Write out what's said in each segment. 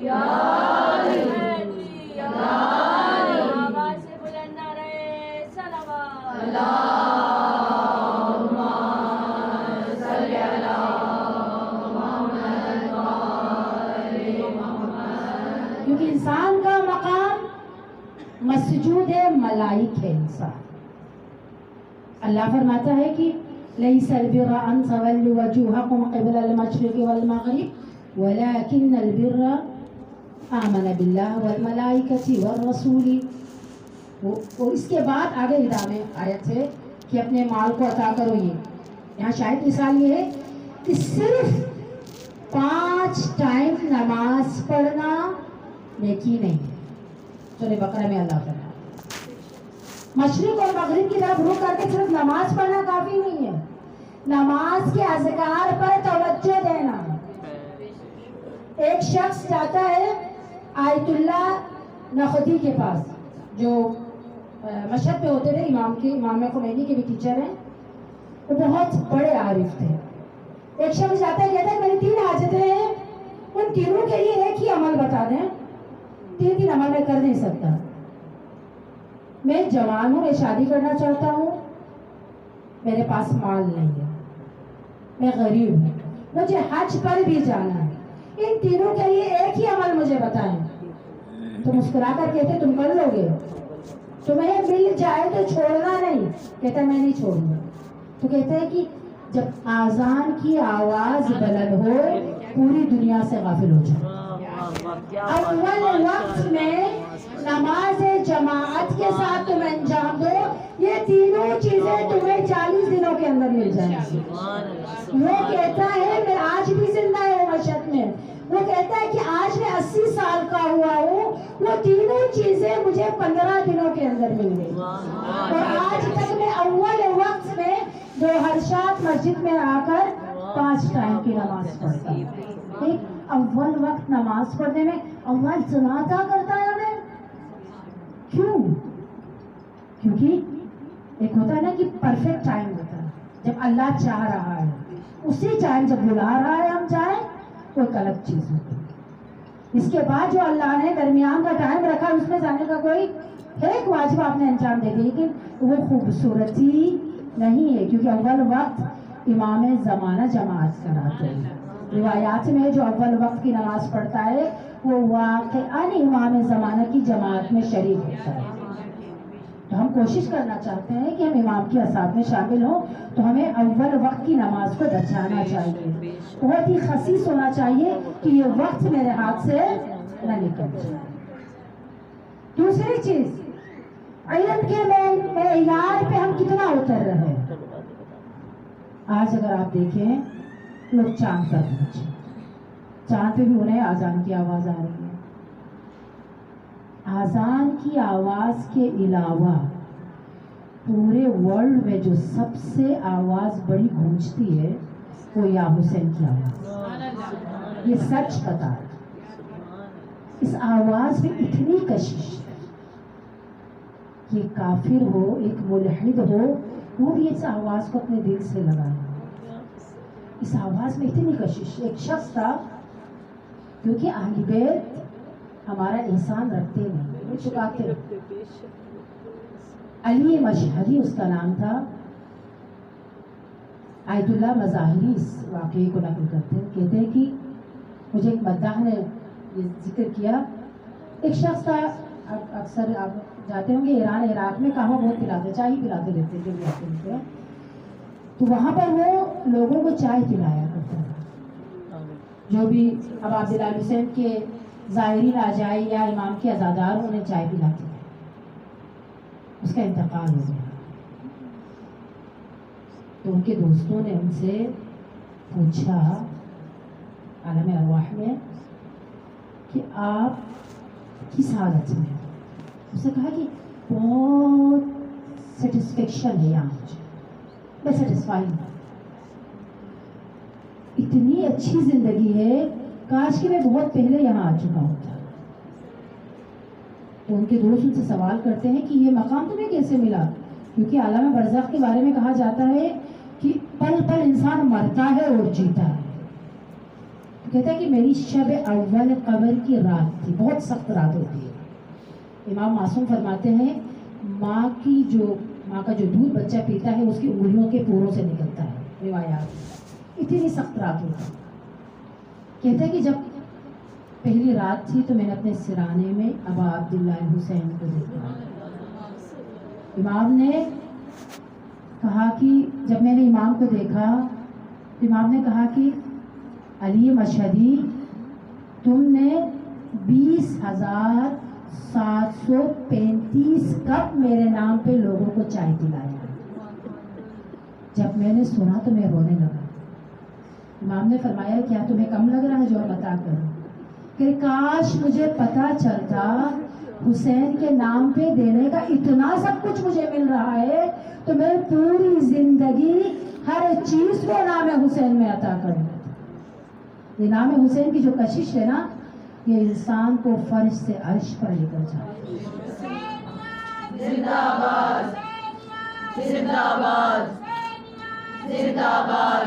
یا آواز سے بلند نہ رہے صلوات اللہم صلی علی محمد وآل محمد. کیونکہ انسان کا مقام مسجود ملائک ہے. انسان اللہ فرماتا ہے کہ لیس البر ان تولوا وجوہکم قبل المشرق والمغرب ولکن البر آمن باللہ والملائکۃ والرسول. اور اس کے بعد آگے ادامے آیت ہے کہ اپنے مال کو عطا کرو. یہ یہاں شاید مثال یہ ہے کہ صرف 5 ٹائم نماز پڑھنا نیکی نہیں ہے. سورہ بقرہ میں اللہ فرماتا ہے مشرق اور مغرب کی طرف رخ کر کے صرف نماز پڑھنا کافی نہیں ہے. نماز کے اذکار پر توجہ دینا. ایک شخص جاتا ہے آیت اللہ نخدی کے پاس جو مشہد پہ ہوتے تھے، امام خمینی کے بھی ٹیچر ہیں. وہ بہت بڑے عارف تھے. ایک شخص جاتا ہے کہتا ہے میری 3 حاجتیں ہیں، ان تینوں کے لیے ایک ہی عمل بتا دیں. 3 عمل میں کر نہیں سکتا. میں جوان ہوں، میں شادی کرنا چاہتا ہوں، میرے پاس مال نہیں ہے، میں غریب ہوں، مجھے حج پر بھی جانا ہے. ان تینوں کے لیے ایک ہی عمل مجھے بتائیں. تو مسکرا کر کہتے تم کر لو گے؟ تمہیں مل جائے تو چھوڑنا نہیں. کہتا میں نہیں چھوڑوں گا. تو کہتے ہیں کہ جب آذان کی آواز بلند ہو پوری دنیا سے غافل ہو جائے. اول وقت میں نماز جماعت کے ساتھ تم انجام دو، یہ تینوں چیزیں تمہیں 40 دنوں کے اندر مل جائیں گی. وہ کہتا ہے میں آج بھی زندہ ہوں مشہد میں. وہ کہتا ہے کہ آج میں 80 سال کا ہوا ہوں، وہ تینوں چیزیں مجھے 15 دنوں کے اندر مل گئی. اور آج تک میں اول وقت میں 2 حرشات مسجد میں آ کر 5 ٹائم کی نماز پڑھتا ہوں. ایک اول وقت نماز پڑھنے میں اللہ اتنا عطا کرتا ہے ہمیں. کیوں؟ کیونکہ ایک ہوتا ہے نا کہ پرفیکٹ ٹائم ہوتا ہے جب اللہ چاہ رہا ہے، اسی ٹائم جب بلا رہا ہے ہم جائیں تو ایک الگ چیز ہوتی ہے. اس کے بعد جو اللہ نے درمیان کا ٹائم رکھا اس میں جانے کا کوئی ایک واجب آپ نے انجام دے دی، لیکن وہ خوبصورتی نہیں ہے. کیونکہ اول وقت امام زمانہ جماعت کراتے ہیں. روایات میں جو اول وقت کی نماز پڑھتا ہے وہ واقعاً امام زمانہ کی جماعت میں شریک ہوتا ہے. تو ہم کوشش کرنا چاہتے ہیں کہ ہم امام کی اصحاب میں شامل ہوں، تو ہمیں اول وقت کی نماز کو بچانا چاہیے. بہت ہی خصیص ہونا چاہیے کہ یہ وقت میرے ہاتھ سے نہ نکل جائے. دوسری چیز، علم کے معیار پہ ہم کتنا اتر رہے ہیں. آج اگر آپ دیکھیں لوگ چاند پر پہنچے، چاند پہ بھی انہیں آذان کی آواز آ رہی ہے. آذان کی آواز کے علاوہ پورے ورلڈ میں جو سب سے آواز بڑی گونجتی ہے وہ یا حسین کی آواز. یہ سچ بتا ہے. اس آواز میں اتنی کشش ہے کہ کافر ہو، ایک ملحد ہو، وہ بھی اس آواز کو اپنے دل سے لگائے. اس آواز میں اتنی کشش. ایک شخص تھا کیونکہ اہل بیت ہمارا احسان رکھتے نہیں، چکاتے. علی مشہدی اس کا نام تھا. آیت اللہ مظاہری اس واقعے کو نقل کرتے ہیں. کہتے ہیں کہ مجھے ایک مداح نے یہ ذکر کیا. ایک شخص تھا، اکثر آپ جاتے ہوں گے ایران عراق میں قہوہ بہت پلاتے، چائے ہی پلاتے رہتے جو بھی آتے ہوتے ہیں. تو وہاں پر وہ لوگوں کو چائے پلایا کرتا تھا. جو بھی اب آپ عبداللہ حسین کے ظاہرین آ جائے یا امام کے عزادار انہیں چائے پلاتے ہیں. اس کا انتقال ہو گیا تو ان کے دوستوں نے ان سے پوچھا عالم ارواح میں کہ آپ کس حالت میں ہیں. اس نے کہا کہ بہت سیٹسفیکشن ہے یہاں، مجھے میں سیٹسفائی ہوں، اتنی اچھی زندگی ہے، کاش کہ میں بہت پہلے یہاں آ چکا ہوتا. تو ان کے دوست ان سے سوال کرتے ہیں کہ یہ مقام تمہیں کیسے ملا؟ کیونکہ عالم برزخ کے بارے میں کہا جاتا ہے کہ پل پل انسان مرتا ہے اور جیتا ہے. کہتا ہے کہ میری شب اول قمر کی رات تھی، بہت سخت رات ہوتی ہے۔ امام معصوم فرماتے ہیں ماں کا جو دودھ بچہ پیتا ہے اس کی انگلیوں کے پوروں سے نکلتا ہے، روایات اتنی سخت رات ہوتی ہے۔ کہتا ہے کہ جب پہلی رات تھی تو میں نے اپنے سرانے میں ابا عبداللہ حسین کو دیکھا۔ امام نے کہا کہ جب میں نے امام کو دیکھا تو امام نے کہا کہ علی مشہدی تم نے 20,735 کپ میرے نام پہ لوگوں کو چائے پلایا۔ جب میں نے سنا تو میں رونے لگا۔ امام نے فرمایا کیا تمہیں کم لگ رہا ہے جو بتا کر کہ کاش مجھے پتا چلتا حسین کے نام پہ دینے کا اتنا سب کچھ مجھے مل رہا ہے تو میں پوری زندگی ہر چیز کو نام حسین میں عطا کروں۔ یہ نام حسین کی جو کشش ہے نا یہ انسان کو فرش سے عرش پر لے کر جائے۔ زندہ باد زندہ باد زندہ باد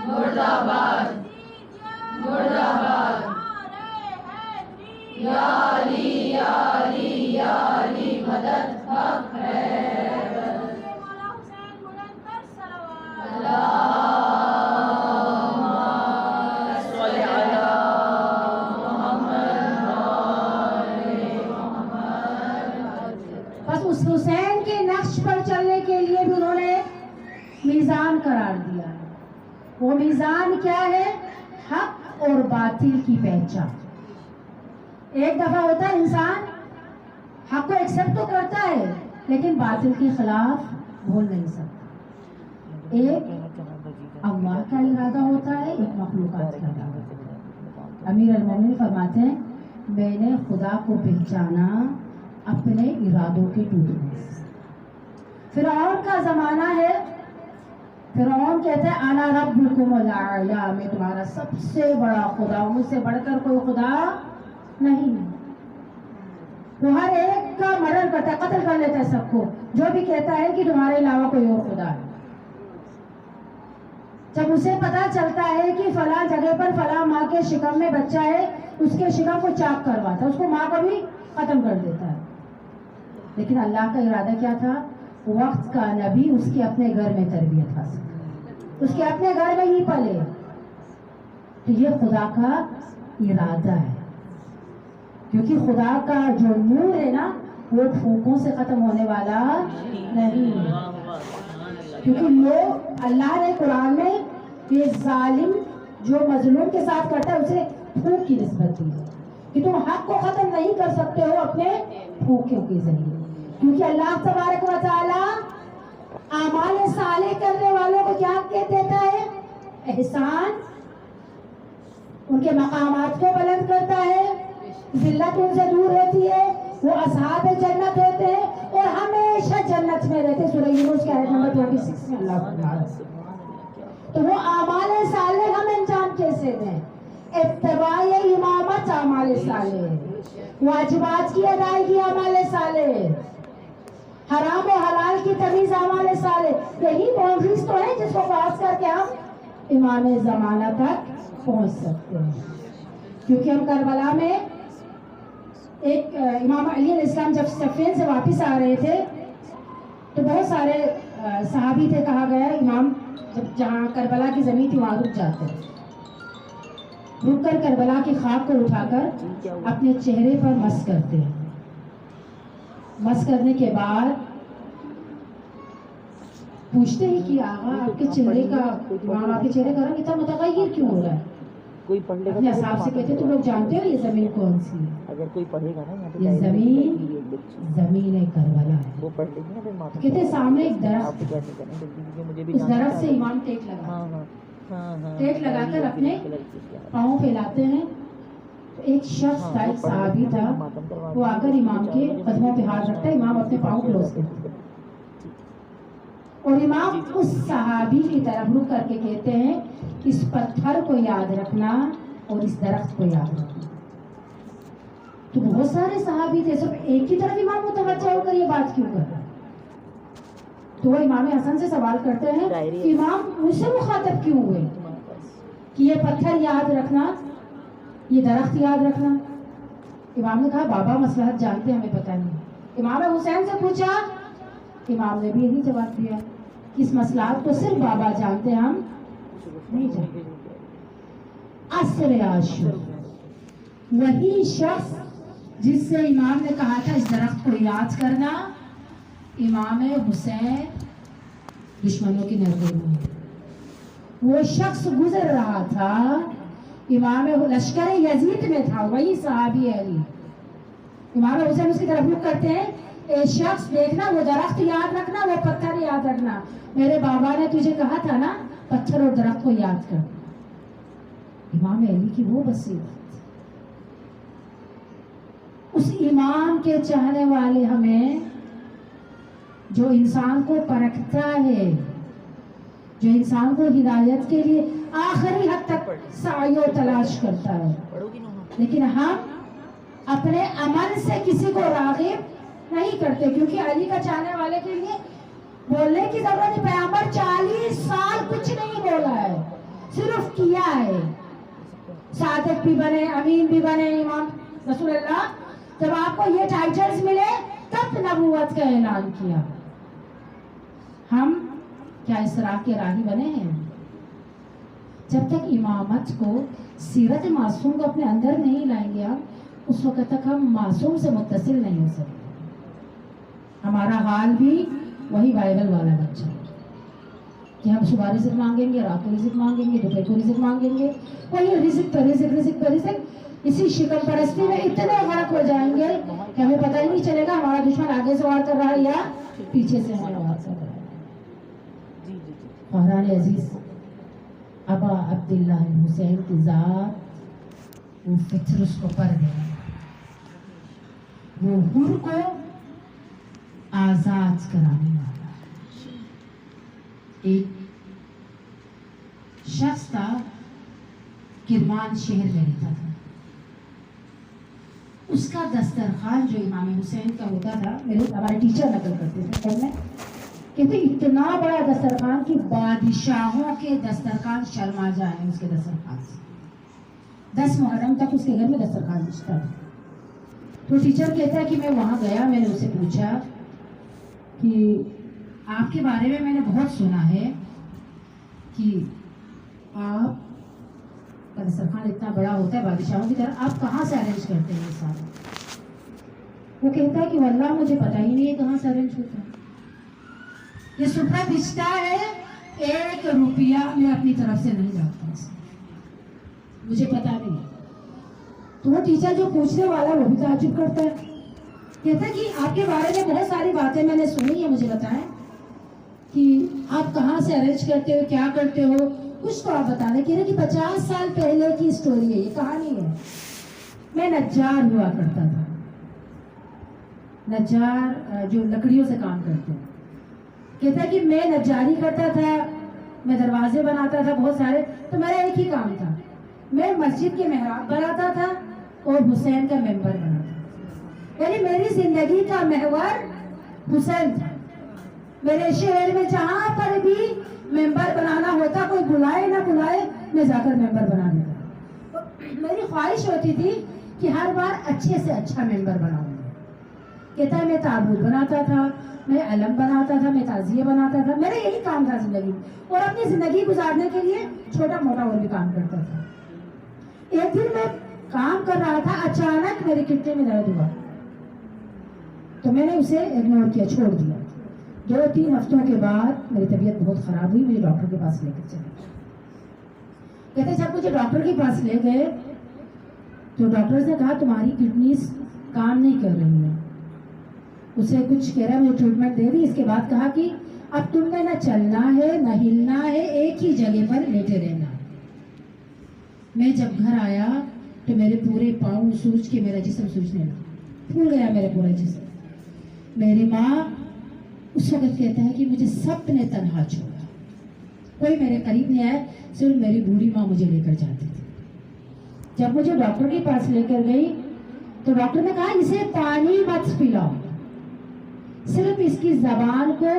مرد آباد مرد آباد یا علی یا علی یا علی مدد حق ہے۔ مولا حسین بلند پر صلوات اللہم صل علی محمد بس اس حسین کے نقش پر چلنے کے لیے بھی انہوں نے میزان قرار دیا۔ وہ میزان کیا ہے؟ حق اور باطل کی پہچان۔ ایک دفعہ ہوتا ہے انسان حق کو ایکسپٹ تو کرتا ہے لیکن باطل کے خلاف بول نہیں سکتا۔ ایک اللہ کا ارادہ ہوتا ہے، ایک مخلوقات کا ارادہ ہوتا ہے۔ امیر المومنین فرماتے ہیں میں نے خدا کو پہچانا اپنے ارادوں کے ٹوٹنے سے۔ فرعون کا زمانہ ہے، فرعون کہتا ہے انا ربکم الاعلی، میں تمہارا سب سے بڑا خدا ہوں، مجھ سے بڑھ کر کوئی خدا نہیں۔ وہ ہر ایک کا مرڈر کرتا ہے، قتل کر لیتا ہے سب کو جو بھی کہتا ہے کہ تمہارے علاوہ کوئی اور خدا ہے۔ جب اسے پتا چلتا ہے کہ فلاں جگہ پر فلاں ماں کے شکم میں بچہ ہے اس کے شکم کو چاک کرواتا ہے، اس کو ماں کو بھی ختم کر دیتا ہے۔ لیکن اللہ کا ارادہ کیا تھا؟ وقت کا نبی اس کے اپنے گھر میں تربیت حاصل، اس کے اپنے گھر میں ہی پلے۔ تو یہ خدا کا ارادہ ہے، کیونکہ خدا کا جو نور ہے نا وہ پھونکوں سے ختم ہونے والا نہیں ہے۔ کیونکہ لوگ اللہ نے قرآن میں یہ ظالم جو مظلوم کے ساتھ کرتا ہے اسے پھونک کی نسبت دی ہے کہ تم حق کو ختم نہیں کر سکتے ہو اپنے پھونکوں کے ذریعے، کیونکہ اللہ تبارک و تعالی اعمال صالح کرنے والوں کو کیا دیتا ہے؟ احسان، ان کے مقامات کو بلند کرتا ہے، ذلت ان سے دور ہوتی ہے، وہ اصحاب جنت ہوتے ہیں اور ہمیشہ جنت میں رہتے۔ سورہ یونس کی آیت نمبر 26 میں اللہ فرماتا ہے۔ تو وہ اعمال صالح ہم انجام کیسے دیں؟ اتباع امامت اعمال صالح، واجبات کی ادائیگی اعمال صالح، حرام و حلال کی تمیز اعمال صالح، یہی باؤنڈریز تو ہیں جس کو پاس کر کے ہم امام زمانہ تک پہنچ سکتے ہیں۔ کیونکہ ہم کربلا میں ایک امام علی علیہ السلام جب صفین سے واپس آ رہے تھے تو بہت سارے صحابی تھے، کہا گیا امام جب جہاں کربلا کی زمین تھی وہاں رک جاتے، رک کر کربلا کی خاک کو اٹھا کر اپنے چہرے پر مس کرتے، مس کرنے کے بعد پوچھتے ہیں کہ آغا آپ کے چہرے کا امام آپ کے چہرے کا رنگ اتنا متغیر کیوں ہو رہا ہے؟ کوئی پڑھ لے گا اپنے اصحاب سے کہتے تم لوگ جانتے ہو یہ زمین کون سی ہے؟ اگر کوئی پڑھے گا نا یہ زمین کربلا ہے۔ وہ پڑھ لے گی نا پھر ماتم کہتے ہیں سامنے ایک آپ درخت، کو کیسے کریں کیونکہ مجھے بھی اس درخت سے امام ٹیک لگا، ہاں ہاں ہاں ہاں ٹیک لگا کر اپنے پاؤں پھیلاتے ہیں۔ تو ایک شخص تھا، ایک صحابی تھا، وہ آ کر امام کے قدموں پہ ہاتھ رکھتا ہے، امام اپنے پاؤں کلوز کرتے ہیں اور امام اس صحابی کی طرف رک کر کے کہتے ہیں اس پتھر کو یاد رکھنا اور اس درخت کو یاد رکھنا۔ تو بہت سارے صحابی تھے، صرف ایک ہی طرف امام متوجہ ہو کر یہ بات کیوں کر رہا ہے؟ تو وہ امام حسن سے سوال کرتے ہیں امام مجھ سے مخاطب کیوں ہوئے؟ کہ یہ پتھر یاد رکھنا، یہ درخت یاد رکھنا؟ امام نے کہا بابا مصلحت جانتے ہمیں پتہ نہیں۔ امام حسین سے پوچھا، امام نے بھی یہی جواب دیا کہ اس مصلحت کو صرف بابا جانتے، ہم نہیں جانتے۔ عصر عاشور، وہی شخص جس سے امام نے کہا تھا اس درخت کو یاد کرنا، امام حسین دشمنوں کی نظر میں وہ شخص گزر رہا تھا، امام لشکر یزید میں تھا، وہی صحابی علی۔ امام حسین اس کی طرف رخ کرتے ہیں، اے شخص دیکھنا، وہ درخت یاد رکھنا، وہ پتھر یاد رکھنا، میرے بابا نے تجھے کہا تھا نا پتھر اور درخت کو یاد کر۔ امام علی کی وہ بصیرت، اس امام کے چاہنے والے ہمیں، جو انسان کو پرکھتا ہے، جو انسان کو ہدایت کے لیے آخری حد تک سعی و تلاش کرتا ہے، لیکن ہم اپنے عمل سے کسی کو راغب نہیں کرتے، کیونکہ علی کا چاہنے والے کے لیے بولنے کی ضرورت نہیں۔ پیغمبر 40 سال کچھ نہیں بولا ہے، صرف کیا ہے۔ صادق بھی بنے، امین بھی بنے امام رسول اللہ، جب آپ کو یہ ٹائٹلز ملے تب نبوت کا اعلان کیا۔ ہم کیا اس راہ کے راہی بنے ہیں؟ جب تک امامت کو، سیرت معصوم کو اپنے اندر نہیں لائیں گے ہم، اس وقت تک ہم معصوم سے متصل نہیں ہو سکتے۔ ہمارا حال بھی وہی بائبل والا بن جائے کہ ہم صبح رزق مانگیں گے، رات کو رزق مانگیں گے، دوپہر کو رزق مانگیں گے، وہی رزق پر رزق، رزق پر رزق، اسی شکم پرستی میں اتنے غرق ہو جائیں گے کہ ہمیں پتہ ہی نہیں چلے گا ہمارا دشمن آگے سے وار کر رہا ہے یا پیچھے سے ہمیں وار کر رہا ہے۔ قرآن عزیز، ابا عبداللہ حسین کی ذات، وہ فطر اس کو پر گیا، وہ حر کو آزاد کرانے والا۔ ایک شخص تھا، کرمان شہر میں رہتا تھا، اس کا دسترخوان جو امام حسین کا ہوتا تھا، ہمارے ٹیچر نقل کرتے تھے پڑھنے، کہتے اتنا بڑا دسترخوان کہ بادشاہوں کے دسترخوان شرما جائیں اس کے دسترخوان سے۔ 10 محرم تک اس کے گھر میں دسترخوان بچتا تھا۔ تو ٹیچر کہتا ہے کہ میں وہاں گیا، میں نے اسے پوچھا کہ آپ کے بارے میں نے بہت سنا ہے کہ آپ کا دسترخوان اتنا بڑا ہوتا ہے بادشاہوں کی طرح، آپ کہاں سے ارینج کرتے ہیں یہ سارا؟ وہ کہتا ہے کہ واللہ مجھے پتہ ہی نہیں ہے کہاں سے ارینج ہوتا ہے، یہ سفرہ بچتا ہے 1 روپیہ میں اپنی طرف سے نہیں لاتا، مجھے پتا نہیں۔ تو وہ ٹیچر جو پوچھنے والا وہ بھی تعجب کرتا ہے، کہتا ہے کہ آپ کے بارے میں بہت ساری باتیں میں نے سنی ہے، مجھے بتائیں کہ آپ کہاں سے ارینج کرتے ہو، کیا کرتے ہو، کچھ تو آپ بتا دیں۔ کہہ رہے کہ 50 سال پہلے کی اسٹوری ہے، یہ کہانی ہے۔ میں نجار ہوا کرتا تھا، نجار جو لکڑیوں سے کام کرتے ہیں۔ کہتا ہے کہ میں نجاری کرتا تھا، میں دروازے بناتا تھا بہت سارے، تو میرا ایک ہی کام تھا، میں مسجد کے محراب بناتا تھا اور حسین کا ممبر بناتا تھا، یعنی میری زندگی کا محور حسین تھا۔ میرے شہر میں جہاں پر بھی ممبر بنانا ہوتا، کوئی بلائے نہ بلائے، میں جا کر ممبر بنا دیتا۔ میری خواہش ہوتی تھی کہ ہر بار اچھے سے اچھا ممبر بناؤں۔ کہتا ہے میں تابوت بناتا تھا، میں علم بناتا تھا، میں تعزیہ بناتا تھا، میرا یہی کام تھا زندگی، اور اپنی زندگی گزارنے کے لیے چھوٹا موٹا اور بھی کام کرتا تھا۔ ایک دن میں کام کر رہا تھا، اچانک میرے کٹے میں درد ہوا، تو میں نے اسے اگنور کیا، چھوڑ دیا۔ 2-3 ہفتوں کے بعد میری طبیعت بہت خراب ہوئی، مجھے ڈاکٹر کے پاس لے کر چلے۔ کہتے جب مجھے ڈاکٹر کے پاس لے گئے تو ڈاکٹر نے کہا تمہاری کڈنیز کام نہیں کر رہی ہیں، اسے کچھ کہہ رہا ہے، مجھے ٹریٹمنٹ دے دی۔ اس کے بعد کہا کہ اب تم نے نہ چلنا ہے نہ ہلنا ہے، ایک ہی جگہ پر لیٹے رہنا۔ میں جب گھر آیا تو میرے پورے پاؤں سوج کے میرا جسم سوجنے لگا، پھول گیا میرا پورا جسم۔ میری ماں اس وقت کہتا ہے کہ مجھے سب نے تنہا چھوڑا، کوئی میرے قریب نہیں آیا، صرف میری بوڑھی ماں مجھے لے کر جاتی تھی۔ جب مجھے ڈاکٹر کے پاس لے کر گئی تو ڈاکٹر نے کہا اسے پانی مت پلاؤ، صرف اس کی زبان کو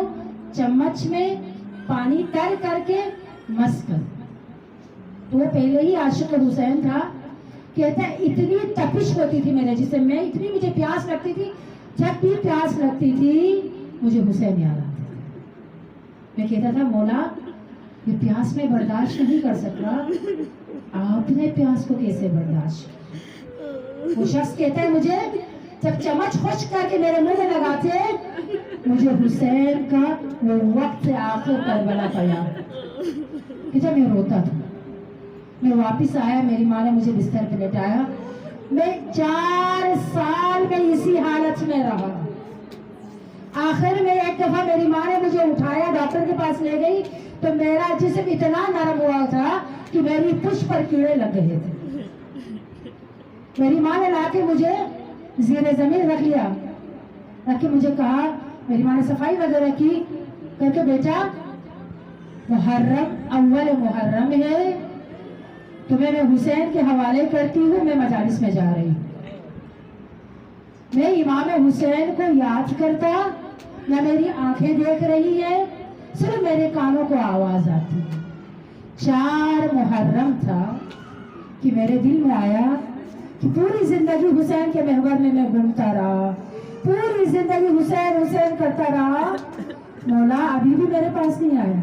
چمچ میں پانی تر کر کے مس کر۔ تو وہ پہلے ہی عاشق حسین تھا. کہتا ہے اتنی تپش ہوتی تھی میرے جسم میں, اتنی مجھے پیاس لگتی تھی, جب بھی پیاس لگتی تھی مجھے حسین یاد آتا تھا. میں کہتا تھا مولا یہ پیاس میں برداشت نہیں کر سکتا, آپ نے پیاس کو کیسے برداشت کیا؟ وہ شخص کہتا ہے مجھے جب چمچ خشک کر کے میرے منہ میں لگاتے مجھے حسین کا وہ وقت آخر کربلا کا یاد, کہ جب میں روتا تھا. میں واپس آیا, میری ماں نے مجھے بستر پہ لٹایا, میں 4 سال میں اسی حالت میں رہا. آخر میں ایک دفعہ میری ماں نے مجھے اٹھایا, ڈاکٹر کے پاس لے گئی تو میرا جسم اتنا نرم ہوا تھا کہ میری پشت پر کیڑے لگ گئے تھے. میری ماں نے لا کے مجھے زیر زمین رکھ لیا, رکھ کے مجھے کہا, میری ماں نے صفائی وغیرہ کی, کہہ کے بیٹا محرم اول محرم ہے, تمہیں میں حسین کے حوالے کرتی ہوں, میں مجالس میں جا رہی ہوں. میں امام حسین کو یاد کرتا, نہ میری آنکھیں دیکھ رہی ہے, صرف میرے کانوں کو آواز آتی. 4 محرم تھا کہ میرے دل میں آیا کہ پوری زندگی حسین کے محور میں گھومتا رہا, پوری زندگی حسین حسین کرتا رہا, مولا ابھی بھی میرے پاس نہیں آیا.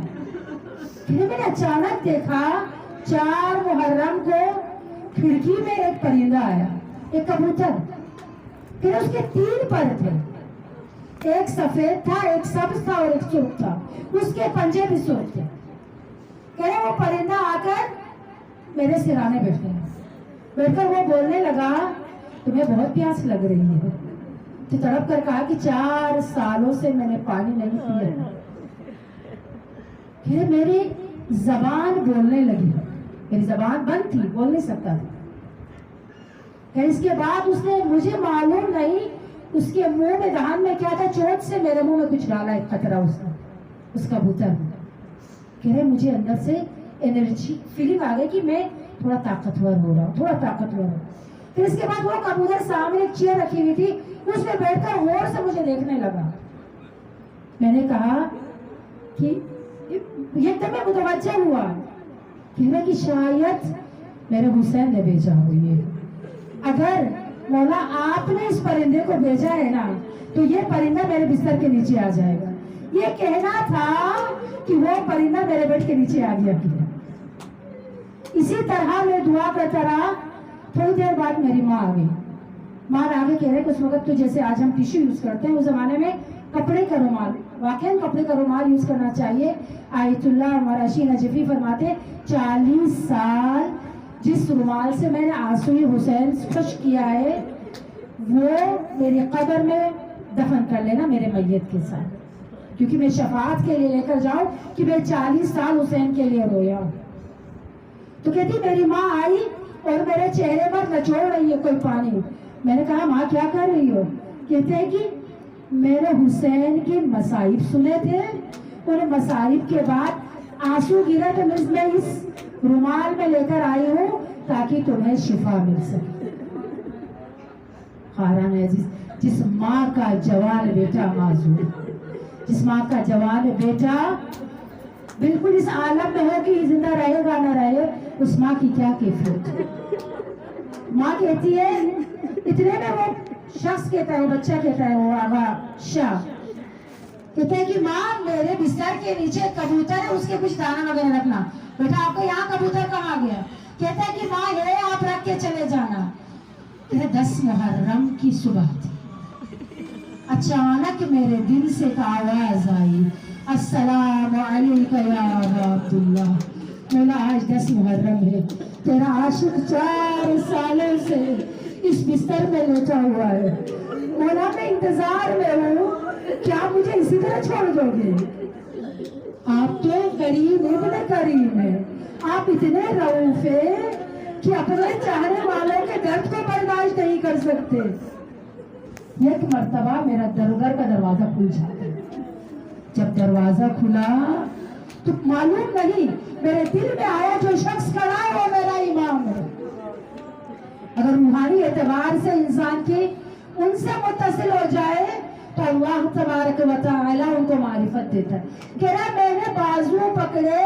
پھر میں نے اچانک دیکھا 4 محرم کو کھڑکی میں ایک پرندہ آیا, ایک کبوتر. پھر اس کے 3 پر تھے, ایک سفید تھا, ایک سبز تھا اور ایک سرخ تھا, اس کے پنجے بھی سرخ تھے. کہ وہ پرندہ آ کر میرے سرانے بیٹھ گیا, بیٹھ کر وہ بولنے لگا تمہیں بہت پیاس لگ رہی ہے. تو تڑپ کر کہا کہ 4 سالوں سے میں نے پانی نہیں پیا. پھر میری زبان بولنے لگی, میری زبان بند تھی, بول نہیں سکتا تھا. پھر اس کے بعد اس نے, مجھے معلوم نہیں اس کے منہ میں دہان میں کیا تھا, چوٹ سے میرے منہ میں کچھ ڈالا, ایک قطرہ اس نے, اس کبوتر نے. کہہ رہے مجھے اندر سے انرجی فیلنگ آ گئی کہ میں تھوڑا طاقتور ہو رہا ہوں, تھوڑا طاقتور ہوں. پھر اس کے بعد وہ کبوتر سامنے ایک چیئر رکھی ہوئی تھی, اس میں بیٹھ کر غور سے مجھے دیکھنے لگا. میں نے کہا کہ ایک دم میں متوجہ ہوا, کہہ رہا کہ شاید میرے حسین نے بھیجا ہوئی ہے. اگر مولا آپ نے اس پرندے کو بھیجا ہے نا تو یہ پرندہ میرے بستر کے نیچے آ جائے گا. یہ کہنا تھا کہ وہ پرندہ میرے بیڈ کے نیچے آ گیا. اسی طرح میں دعا کرتا رہا. تھوڑی دیر بعد میری ماں آ گئی. ماں آگے کہہ رہے کہ اس وقت تو جیسے آج ہم ٹیشو یوز کرتے ہیں, اس زمانے میں کپڑے کا رومال, واقعی کپڑے کا رومال یوز کرنا چاہیے. آیت اللہ مراشی نجفی فرماتے 40 سال جس رومال سے میں نے آنسوئی حسین خشک کیا ہے وہ میری قبر میں دفن کر لینا میرے میت کے ساتھ, کیونکہ میں شفاعت کے لیے لے کر جاؤں کہ میں 40 سال حسین کے لیے رویا ہوں. تو کہتی میری ماں آئی اور میرے چہرے پر نچوڑ رہی ہے کوئی پانی. میں نے کہا ماں کیا کر رہی ہو؟ کہتے ہیں کہ میں نے حسین کے مصائب سنے تھے, اور مصائب کے بعد آنسو گرا تو میں اس رومال میں لے کر آئی ہوں تاکہ تمہیں شفا مل سکے. خاران عزیز, جس ماں کا جوان بیٹا معذور, جس ماں کا جوان بیٹا بالکل اس عالم میں ہو کہ زندہ رہے گا نہ رہے, اس ماں کی کیا کیفیت. ماں کہتی ہے, اتنے میں وہ شخص کہتا ہے, وہ بچہ کہتا ہے, وہ آغا شاہ کہتا ہے کہ ماں میرے بستر کے نیچے کبوتر ہے, اس کے کچھ دانا وغیرہ رکھنا. بیٹا آپ کو یہاں کبوتر کہاں گیا؟ کہتا ہے کہ ماں ہے, آپ رکھ کے چلے جانا. 10 محرم کی صبح تھی. اچانک میرے دل سے ایک آواز آئی, السلام علیکہ یا عبداللہ. مولا آج 10 محرم ہے, تیرا عاشق 4 سالوں سے اس بستر میں لیٹا ہوا ہے. مولا میں انتظار میں ہوں, کیا مجھے اسی طرح چھوڑ دو گے؟ آپ تو کریم ابن کریم ہیں, آپ اتنے رؤوف ہیں کہ اپنے چاہنے والوں کے درد کو برداشت نہیں کر سکتے. ایک مرتبہ میرا درگھر کا دروازہ کھل جاتا ہے. جب دروازہ کھلا تو معلوم نہیں میرے دل میں آیا جو شخص کھڑا ہے وہ میرا امام ہے. اگر روحانی اعتبار سے انسان کی ان سے متصل ہو جائے تو اللہ تبارک و تعالی ان کو معرفت دیتا ہے. کہہ رہا میں نے بازو پکڑے,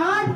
8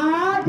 8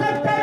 70